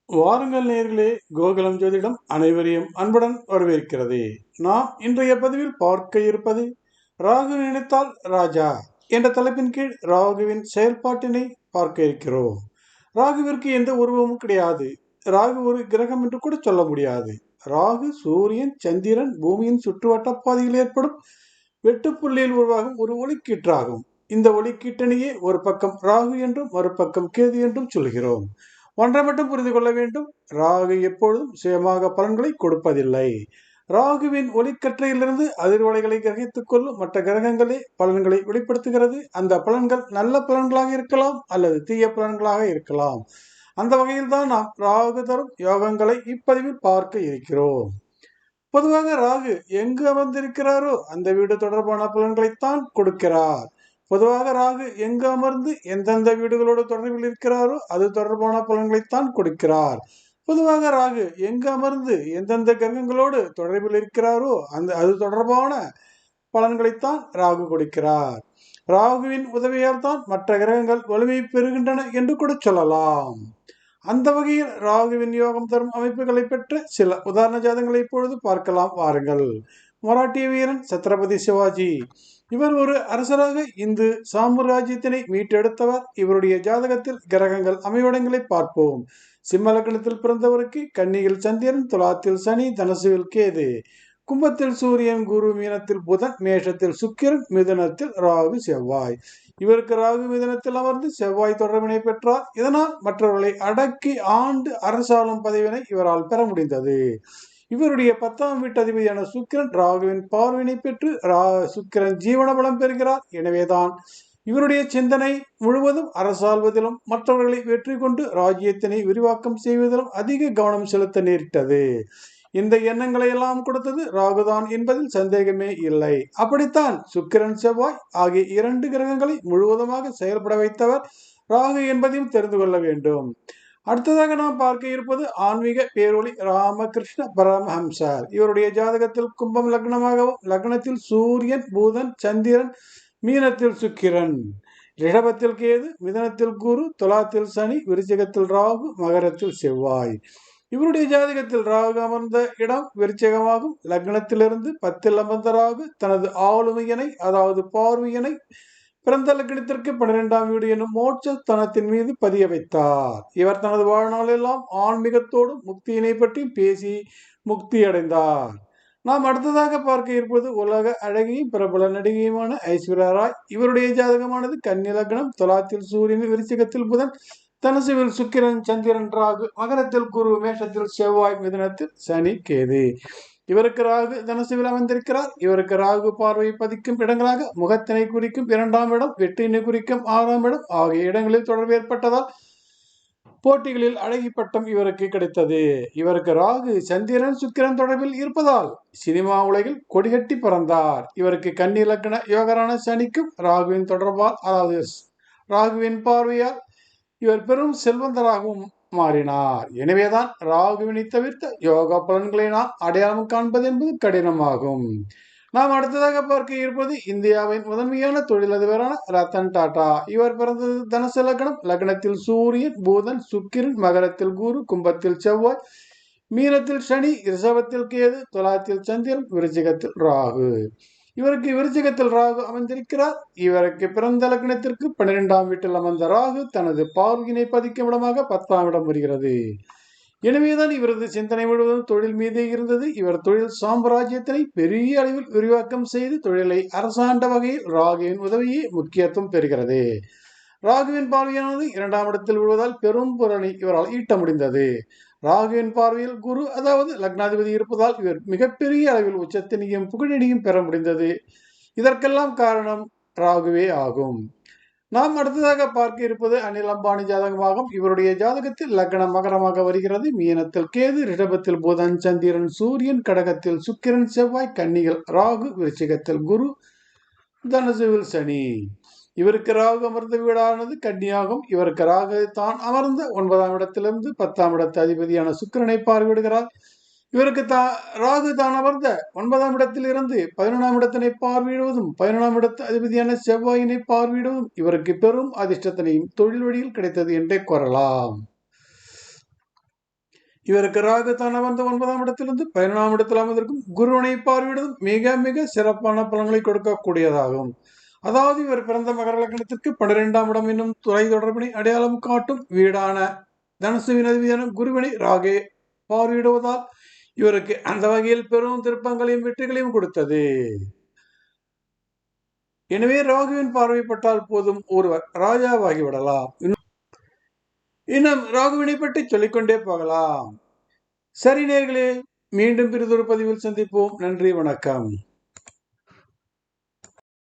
வாருங்கள் நேர்களே, கோகுலம் ஜோதிடம் அனைவரையும் அன்புடன் வரவேற்கிறது. நாம் இன்றைய பதிவில் பார்க்க இருப்பது ராகு நினைத்தால் ராஜா என்ற தலைப்பின் கீழ் ராகுவின் செயல்பாட்டினை பார்க்க இருக்கிறோம். ராகுவிற்கு எந்த உருவமும் கிடையாது. ராகு ஒரு கிரகம் என்று கூட சொல்ல முடியாது. ராகு சூரியன், சந்திரன், பூமியின் சுற்றுவட்ட பாதையில் ஏற்படும் வெட்டுப்புள்ளியில் உருவாகும் ஒரு ஒளிக்கீற்றாகும். இந்த ஒளிக்கீட்டணியே ஒரு பக்கம் ராகு என்றும் மறுபக்கம் கேது என்றும் சொல்கிறோம். ஒன்றை மட்டும் புரிந்து கொள்ள வேண்டும், ராகு எப்பொழுதும் சுயமாக பலன்களை கொடுப்பதில்லை. ராகுவின் ஒளிக்கற்றையிலிருந்து அதிர்வலைகளை கிரகித்துக் கொள்ளும் மற்ற கிரகங்களே பலன்களை வெளிப்படுத்துகிறது. அந்த பலன்கள் நல்ல பலன்களாக இருக்கலாம் அல்லது தீய பலன்களாக இருக்கலாம். அந்த வகையில் தான் நாம் ராகு தரும் யோகங்களை இப்பதிவில் பார்க்க இருக்கிறோம். பொதுவாக ராகு எங்கு அமர்ந்திருக்கிறாரோ அந்த வீடு தொடர்பான பலன்களைத்தான் கொடுக்கிறார். பொதுவாக ராகு எங்கு அமர்ந்து எந்தெந்த வீடுகளோடு தொடர்பில் இருக்கிறாரோ அது தொடர்பான பலன்களைத்தான் கொடுக்கிறார். பொதுவாக ராகு எங்கு அமர்ந்து எந்தெந்த கிரகங்களோடு தொடர்பில் இருக்கிறாரோ அது தொடர்பான பலன்களைத்தான் ராகு கொடுக்கிறார். ராகுவின் உதவியால் தான் மற்ற கிரகங்கள் வலிமை பெறுகின்றன என்று கூட சொல்லலாம். அந்த வகையில் ராகுவின் யோகம் தரும் அமைப்புகளை பெற்ற சில உதாரண ஜாதகங்களை இப்பொழுது பார்க்கலாம் வாருங்கள். மராட்டிய வீரன் சத்ரபதி சிவாஜி. இவர் ஒரு அரசராக இந்து சாம்ராஜ்யத்தினை மீட்டெடுத்தவர். இவருடைய ஜாதகத்தில் கிரகங்கள் அமைவிடங்களை பார்ப்போம். சிம்ம லக்னத்தில் பிறந்தவருக்கு கன்னியில் சந்திரன், துலாத்தில் சனி, தனுசுவில் கேது, கும்பத்தில் சூரியன், குரு, மீனத்தில் புதன், மேஷத்தில் சுக்கிரன், மிதுனத்தில் ராகு, செவ்வாய். இவருக்கு ராகு மிதுனத்தில் அமர்ந்து செவ்வாய் தொடர்பினை பெற்றார். இதனால் மற்றவர்களை அடக்கி ஆண்டு அரசாளும் பதவியினை இவரால் பெற முடிந்தது. இவருடைய 10ஆம் வீட்டு அதிபதியான சுக்கிரன் ராகுவின் பார்வையினை பெற்று சுக்கிரன் ஜீவன பலம் பெறுகிறார். எனவேதான் இவருடைய சிந்தனை முழுவதும் அரசாள்வதிலும் மற்றவர்களை வெற்றி கொண்டு ராஜ்யத்தினை விரிவாக்கம் செய்வதிலும் அதிக கவனம் செலுத்த நேரிட்டது. இந்த எண்ணங்களை எல்லாம் கொடுத்தது ராகுதான் என்பதில் சந்தேகமே இல்லை. அப்படித்தான் சுக்கிரன், செவ்வாய் ஆகிய 2 கிரகங்களை முழுவதுமாக செயல்பட வைத்தவர் ராகு என்பதையும் தெரிந்து கொள்ள வேண்டும். அடுத்ததாக நாம் பார்க்க இருப்பது ஆன்மீக பேரொளி ராமகிருஷ்ண பரமஹம்சர். இவருடைய ஜாதகத்தில் கும்பம் லக்னமாகவும், லக்னத்தில் சூரியன், புதன், சந்திரன், மீனத்தில் சுக்கிரன், ரிஷபத்தில் கேது, மிதனத்தில் குரு, துலாத்தில் சனி, விருச்சிகத்தில் ராகு, மகரத்தில் செவ்வாய். இவருடைய ஜாதகத்தில் ராகு அமர்ந்த இடம் விருச்சிகமாகும். லக்னத்திலிருந்து 10 அமர்ந்த ராகு தனது ஆளுமையினை, அதாவது பார்வையினை பிறந்த லக்னத்திற்கு 12ஆம் வீடு என்னும் மோட்ச தனத்தின் மீது பதிய வைத்தார். இவர் தனது வாழ்நாளெல்லாம் ஆன்மீகத்தோடும் முக்தியினை பற்றி பேசி முக்தி அடைந்தார். நாம் அடுத்ததாக பார்க்க இருப்பது உலக அழகியும் பிரபல நடிகையுமான ஐஸ்வர்யா ராய். இவருடைய ஜாதகமானது கன்னி லக்னம், துலாத்தில் சூரியன், விருச்சிகத்தில் புதன், தனுசுவில் சுக்கிரன், சந்திரன், ராகு, மகரத்தில் குரு, மேஷத்தில் செவ்வாய், மிதுனத்தில் சனி, கேது. இவருக்கு ராகு தனுசுவில் அமைந்திருக்கிறார். இவருக்கு ராகு பார்வை பதிக்கும் இடங்களாக முகத்தினை குறிக்கும் 2ஆம் இடம், வெற்றினை குறிக்கும் 6ஆம் இடம் ஆகிய இடங்களில் தொடர்பு ஏற்பட்டதால் போட்டிகளில் அழகி பட்டம் இவருக்கு கிடைத்தது. இவருக்கு ராகு சந்திரன், சுக்கிரன் தொடர்பில் இருப்பதால் சினிமா உலகில் கொடிகட்டி பறந்தார். இவருக்கு கன்னி லக்ன யோகரான சனிக்கும் ராகுவின் தொடர்பால், அதாவது ராகுவின் பார்வையால் இவர் பெரும் செல்வந்தராகவும் மாறினார். எனவேதான் ராகுவினை தவிர்த்த யோகா பலன்களை நாம் அடையாளம் காண்பது என்பது கடினமாகும். நாம் அடுத்ததாக பார்க்க இருப்பது இந்தியாவின் முதன்மையான தொழிலதிபரான ரத்தன் டாடா. இவர் பிறந்தது தனுசு லக்னம். லக்னத்தில் சூரியன், புதன், சுக்கிரன், மகரத்தில் குரு, கும்பத்தில் செவ்வாய், மீனத்தில் சனி, ரிஷபத்தில் கேது, துலாத்தில் சந்திரன், விருச்சிகத்தில் ராகு. இவருக்கு விருச்சிகத்தில் ராகு அமைந்திருக்கிறார். இவருக்கு பிறந்த லக்னத்திற்கு 12ஆம் வீட்டில் அமர்ந்த ராகு தனது பார்வையினை பதிக்கும் இடமாக 10ஆம் இடம் வருகிறது. எனவேதான் இவரது சிந்தனை முழுவதும் தொழில் மீதே இருந்தது. இவர் தொழில் சாம்ராஜ்யத்தினை பெரிய அளவில் விரிவாக்கம் செய்து தொழிலை அரசாண்ட வகையில் ராகுவின் உதவியே முக்கியத்துவம் பெறுகிறது. ராகுவின் பார்வையானது 2ஆம் இடத்தில் விழுவதால் பெரும் புரணி இவரால் ஈட்ட முடிந்தது. ராகுவின் பார்வையில் குரு, அதாவது லக்னாதிபதி இருப்பதால் இவர் மிகப்பெரிய அளவில் உச்சத்தினையும் புகழினையும் பெற முடிந்தது. இதற்கெல்லாம் காரணம் ராகுவே ஆகும். நாம் அடுத்ததாக பார்க்க இருப்பது அனில் அம்பானி ஜாதகமாகும். இவருடைய ஜாதகத்தில் லக்னம் மகரமாக வருகிறது. மீனத்தில் கேது, ரிஷபத்தில் புதன், சந்திரன், சூரியன், கடகத்தில் சுக்கிரன், செவ்வாய், கன்னியில் ராகு, விருச்சிகத்தில் குரு, தனுசுவில் சனி. இவருக்கு ராகு அமர்ந்த வீடானது கன்னியாகும். இவருக்கு ராகு தான் அமர்ந்த 9ஆம் இடத்திலிருந்து 10ஆம் இடத்து அதிபதியான சுக்கிரனை பார்வையிடுகிறார். இவருக்கு ராகு தான் அமர்ந்த 9ஆம் இடத்தில் இருந்து 11ஆம் இடத்தினை பார்வையிடுவதும் 11ஆம் இடத்து அதிபதியான செவ்வாயினை பார்வையிடுவதும் இவருக்கு பெரும் அதிர்ஷ்டத்தினையும் தொழில் வழியில் கிடைத்தது என்றே கூறலாம். இவருக்கு ராகு தான வந்து 9ஆம் இடத்திலிருந்து 11ஆம் இடத்தில் அமர்ந்திருக்கும் குருவனை பார்வையிடுவதும் மிக மிக சிறப்பான பலன்களை கொடுக்கக்கூடியதாகும். அதாவது இவர் பிறந்த மகர லக்னத்திற்கு 12ஆம் இடம் என்னும் துறை தொடர்பினை அடையாளம் காட்டும் வீடான தனுசுவின் அதிபதியான குருவினை ராகு பார்வையிடுவதால் இவருக்கு அந்த வகையில் பெரும் திருப்பங்களையும் வெற்றிகளையும் கொடுத்தது. எனவே ராகுவின் பார்வைப்பட்டால் போதும் ஒருவர் ராஜாவாகி விடலாம். இன்னும் ராகுவினை பற்றி சொல்லிக்கொண்டே போகலாம். சரி நேயர்களே, மீண்டும் பிறிதொரு பதிவில் சந்திப்போம். நன்றி, வணக்கம்.